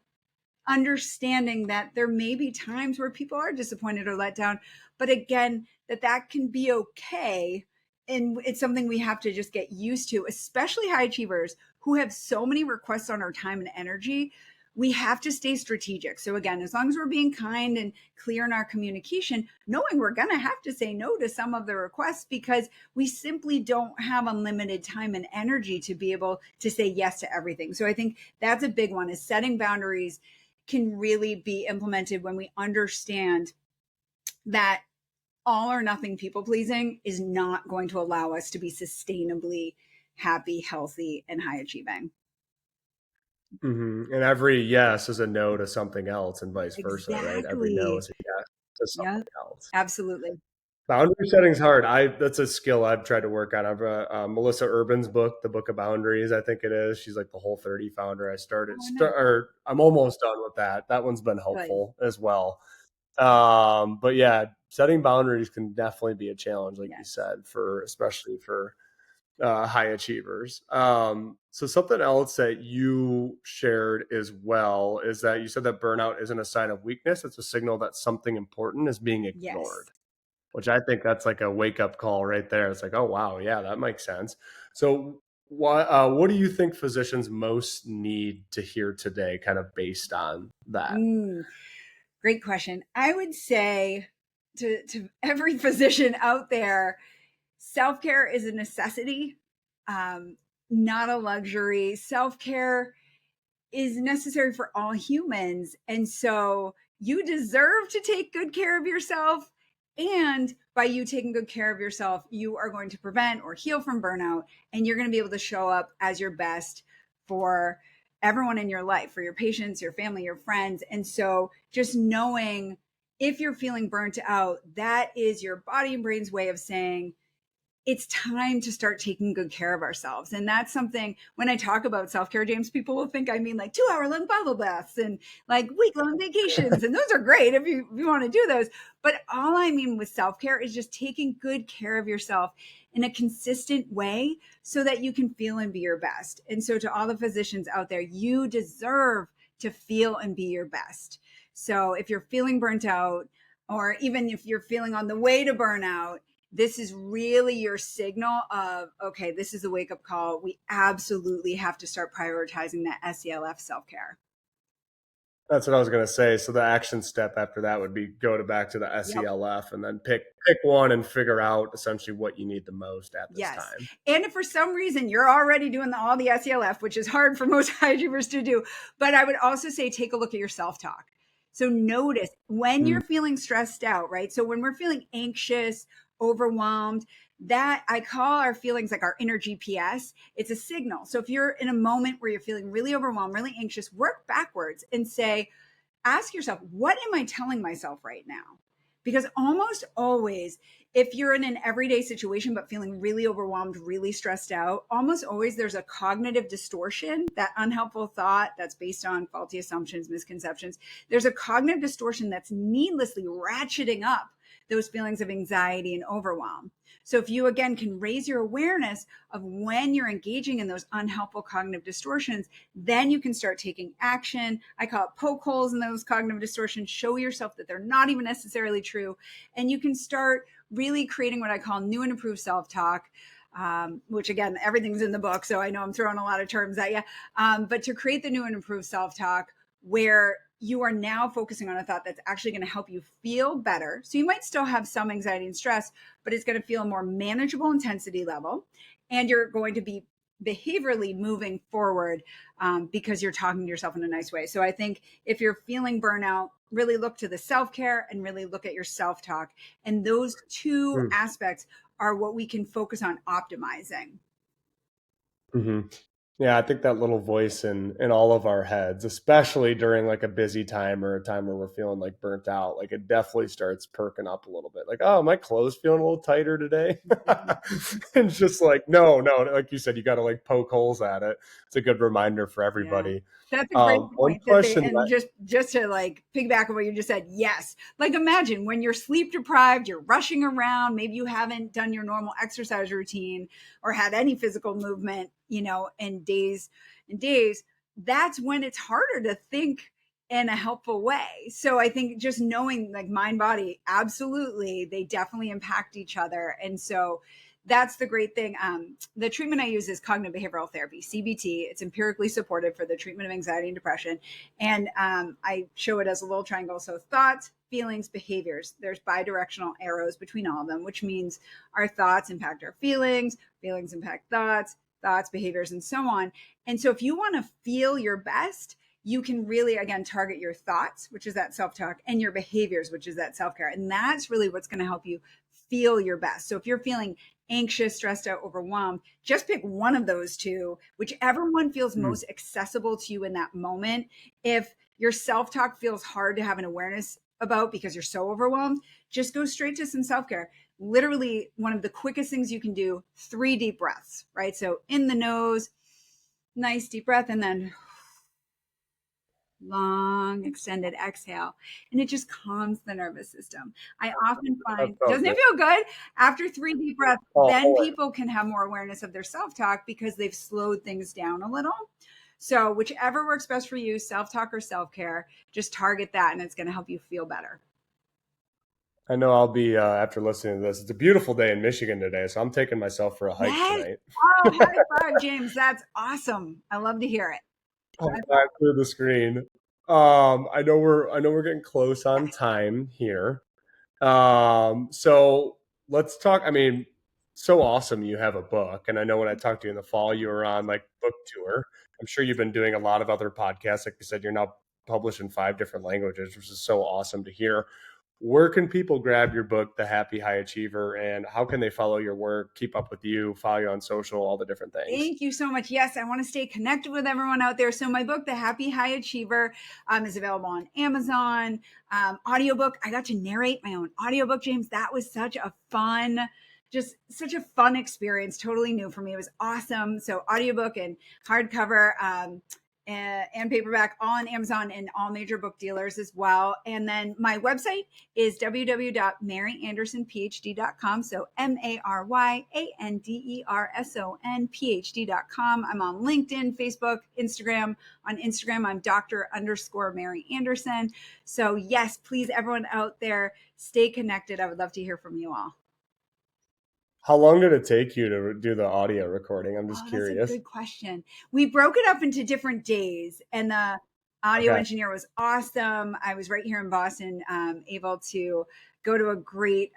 understanding that there may be times where people are disappointed or let down, but again, that can be okay. And it's something we have to just get used to, especially high achievers who have so many requests on our time and energy. We have to stay strategic. So again, as long as we're being kind and clear in our communication, knowing we're going to have to say no to some of the requests because we simply don't have unlimited time and energy to be able to say yes to everything. So I think that's a big one, is setting boundaries can really be implemented when we understand that all or nothing people pleasing is not going to allow us to be sustainably happy, healthy, and high achieving. And every yes is a no to something else, and vice versa, right? Every no Exactly. is a yes to Yeah, something else. absolutely. Boundary setting's hard. That's a skill I've tried to work on. I've Melissa Urban's book, The Book of Boundaries, I think it is. She's like the Whole 30 founder. Oh, nice. Or I'm almost done with that. That one's been Good. helpful as well. But yeah, setting boundaries can definitely be a challenge, like you Yes. said, for especially for high achievers. So something else that you shared as well is that you said that burnout isn't a sign of weakness; it's a signal that something important is being Yes. ignored. Which I think that's like a wake up call right there. It's like, oh wow, yeah, that makes sense. So what do you think physicians most need to hear today, kind of based on that? Mm, great question. I would say to every physician out there, self care is a necessity, um, not a luxury. Self care is necessary for all humans. And so you deserve to take good care of yourself. And by you taking good care of yourself, you are going to prevent or heal from burnout. And you're going to be able to show up as your best for everyone in your life, for your patients, your family, your friends. And so just knowing if you're feeling burnt out, that is your body and brain's way of saying, it's time to start taking good care of ourselves. And that's something, when I talk about self care, James, people will think I mean like 2 hour long bubble baths and like week long vacations. And those are great if you want to do those. But all I mean with self care is just taking good care of yourself in a consistent way so that you can feel and be your best. And so, to all the physicians out there, you deserve to feel and be your best. So, if you're feeling burnt out, or even if you're feeling on the way to burnout, this is really your signal of, okay, this is a wake up call. We absolutely have to start prioritizing that SELF self care. That's what I was going to say. So the action step after that would be go to back to the Yep. SELF and then pick one and figure out essentially what you need the most at this Yes. time. And if for some reason you're already doing all the SELF, which is hard for most high achievers to do, but I would also say take a look at your self talk. So notice when Mm, you're feeling stressed out, right? So when we're feeling anxious, overwhelmed, that I call our feelings like our inner GPS. It's a signal. So if you're in a moment where you're feeling really overwhelmed, really anxious, work backwards and say, ask yourself, what am I telling myself right now? Because almost always, if you're in an everyday situation but feeling really overwhelmed, really stressed out, almost always there's a cognitive distortion, that unhelpful thought that's based on faulty assumptions, misconceptions. There's a cognitive distortion that's needlessly ratcheting up those feelings of anxiety and overwhelm. So if you again can raise your awareness of when you're engaging in those unhelpful cognitive distortions, then you can start taking action. I call it poke holes in those cognitive distortions. Show yourself that they're not even necessarily true. And you can start really creating what I call new and improved self-talk. Which again, everything's in the book. So I know I'm throwing a lot of terms at you. But to create the new and improved self-talk where you are now focusing on a thought that's actually going to help you feel better. So you might still have some anxiety and stress, but it's going to feel a more manageable intensity level. And you're going to be behaviorally moving forward because you're talking to yourself in a nice way. So I think if you're feeling burnout, really look to the self care and really look at your self talk. And those two mm, aspects are what we can focus on optimizing. hmm Yeah, I think that little voice in all of our heads, especially during like a busy time or a time where we're feeling like burnt out, like it definitely starts perking up a little bit. Like, oh, my clothes feeling a little tighter today. And it's just like, no, no, like you said, you got to like poke holes at it. It's a good reminder for Yeah. everybody. That's a great One point that they, question and that, just to like piggyback on what you just said, yes. Like imagine when you're sleep deprived, you're rushing around, maybe you haven't done your normal exercise routine or had any physical movement, in days and days, that's when it's harder to think in a helpful way. So I think just knowing like mind body, absolutely, they definitely impact each other. And so that's the great thing. The treatment I use is cognitive behavioral therapy, CBT. It's empirically supported for the treatment of anxiety and depression. And I show it as a little triangle. So thoughts, feelings, behaviors. There's bidirectional arrows between all of them, which means our thoughts impact our feelings, feelings impact thoughts, behaviors, and so on. And so if you want to feel your best, you can really, again, target your thoughts, which is that self talk, and your behaviors, which is that self care. And that's really what's going to help you feel your best. So if you're feeling anxious, stressed out, overwhelmed, just pick one of those two, whichever one feels mm, most accessible to you in that moment. If your self talk feels hard to have an awareness about because you're so overwhelmed, just go straight to some self care. Literally, one of the quickest things you can do, 3 deep breaths, right? So in the nose, nice deep breath, and then long extended exhale, and it just calms the nervous system. I often that find, felt doesn't it good. feel good after 3 deep breaths? Oh, Then boy. people can have more awareness of their self-talk because they've slowed things down a little. So whichever works best for you, self-talk or self-care, just target that and it's going to help you feel better. I know I'll be, after listening to this, it's a beautiful day in Michigan today. So I'm taking myself for a hike Yes. tonight. Oh, high five, James. That's awesome. I love to hear it. High That's five through the screen. I know we're getting close on time here. So let's talk. I mean, so awesome you have a book. And I know when I talked to you in the fall, you were on like book tour. I'm sure you've been doing a lot of other podcasts. Like you said, you're now published in 5 different languages, which is so awesome to hear. Where can people grab your book, The Happy High Achiever, and how can they follow your work, keep up with you, follow you on social, all the different things? Thank you so much. Yes, I want to stay connected with everyone out there. So my book, The Happy High Achiever, is available on Amazon. Audiobook. I got to narrate my own audiobook, James. That was just such a fun experience. Totally new for me. It was awesome. So audiobook and hardcover. And paperback all on Amazon and all major book dealers as well. And then my website is www.maryandersonphd.com. So MaryanDersonPhD.com. I'm on LinkedIn, Facebook, Instagram. On Instagram, I'm Dr._Mary Anderson. So yes, please, everyone out there, stay connected. I would love to hear from you all. How long did it take you to do the audio recording? I'm just Oh, that's a curious. good question. We broke it up into different days, and audio Okay. engineer was awesome. I was right here in Boston, able to go to a great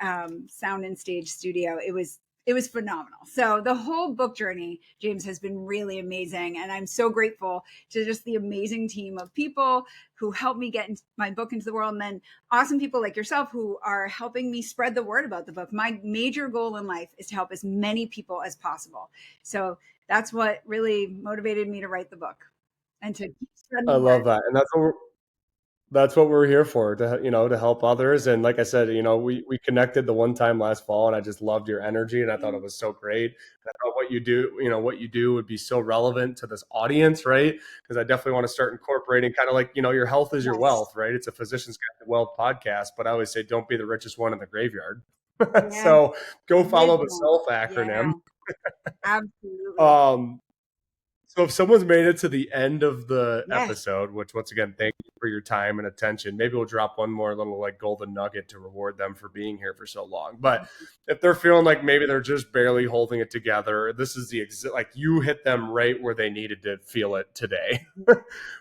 sound and stage studio. It was phenomenal. So the whole book journey, James, has been really amazing, and I'm so grateful to just the amazing team of people who helped me get my book into the world, and then awesome people like yourself who are helping me spread the word about the book. My major goal in life is to help as many people as possible. So that's what really motivated me to write the book and to keep spreading I the love word. that. And that's what we're here for, to help others. And like I said, we connected the one time last fall, and I just loved your energy, and I thought it was so great. I thought what you do would be so relevant to this audience, right? Because I definitely want to start incorporating kind of like, your health is your Yes. wealth, right? It's a Physicians Guide to Wealth podcast, but I always say don't be the richest one in the graveyard. Yeah. So go follow the Wisdom. self acronym. Yeah. Absolutely. Um, so if someone's made it to the end of the Yes. episode, which once again, thank you for your time and attention. Maybe we'll drop one more little like golden nugget to reward them for being here for so long. But if they're feeling like maybe they're just barely holding it together, this is like you hit them right where they needed to feel it today.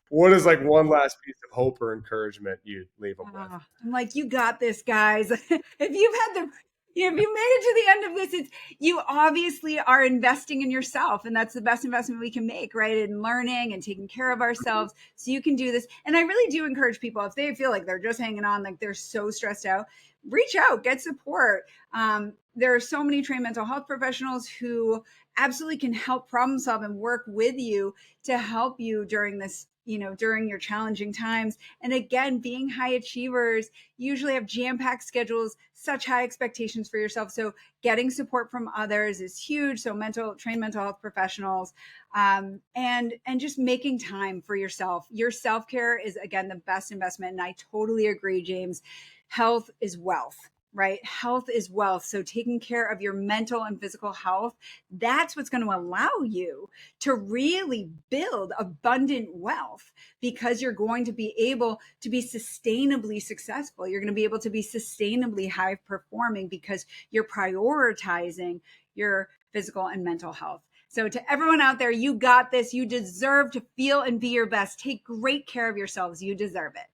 What is like one last piece of hope or encouragement you'd leave them with? I'm like, you got this, guys. If you've had the, if you made it to the end of this, it's you obviously are investing in yourself, and that's the best investment we can make, right? In learning and taking care of ourselves, so you can do this. And I really do encourage people, if they feel like they're just hanging on, like they're so stressed out, reach out, get support. There are so many trained mental health professionals who absolutely can help problem solve and work with you to help you during this, during your challenging times. And again, being high achievers usually have jam-packed schedules, such high expectations for yourself. So getting support from others is huge. So trained mental health professionals, and just making time for yourself. Your self-care is, again, the best investment. And I totally agree, James. Health is wealth. Right? Health is wealth. So taking care of your mental and physical health, that's what's going to allow you to really build abundant wealth, because you're going to be able to be sustainably successful. You're going to be able to be sustainably high performing because you're prioritizing your physical and mental health. So to everyone out there, you got this. You deserve to feel and be your best. Take great care of yourselves. You deserve it.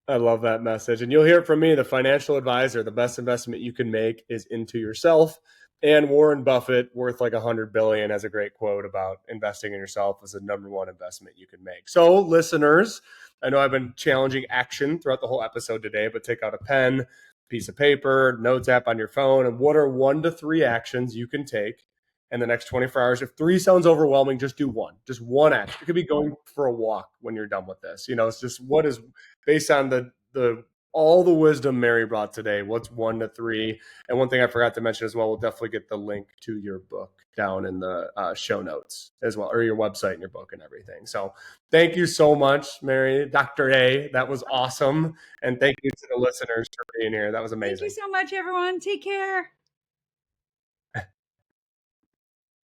I love that message. And you'll hear it from me, the financial advisor. The best investment you can make is into yourself. And Warren Buffett, worth like 100 billion, has a great quote about investing in yourself as the number one investment you can make. So, listeners, I know I've been challenging action throughout the whole episode today, but take out a pen, piece of paper, notes app on your phone, and what are 1 to 3 actions you can take in the next 24 hours? If 3 sounds overwhelming, just do one. Just one action. It could be going for a walk when you're done with this. It's just what is based on the all the wisdom Mary brought today. What's 1 to 3? And one thing I forgot to mention as well, we'll definitely get the link to your book down in the show notes as well, or your website and your book and everything. So thank you so much, Mary, Dr. A. That was awesome. And thank you to the listeners for being here. That was Thank you amazing. so much, everyone. Take care.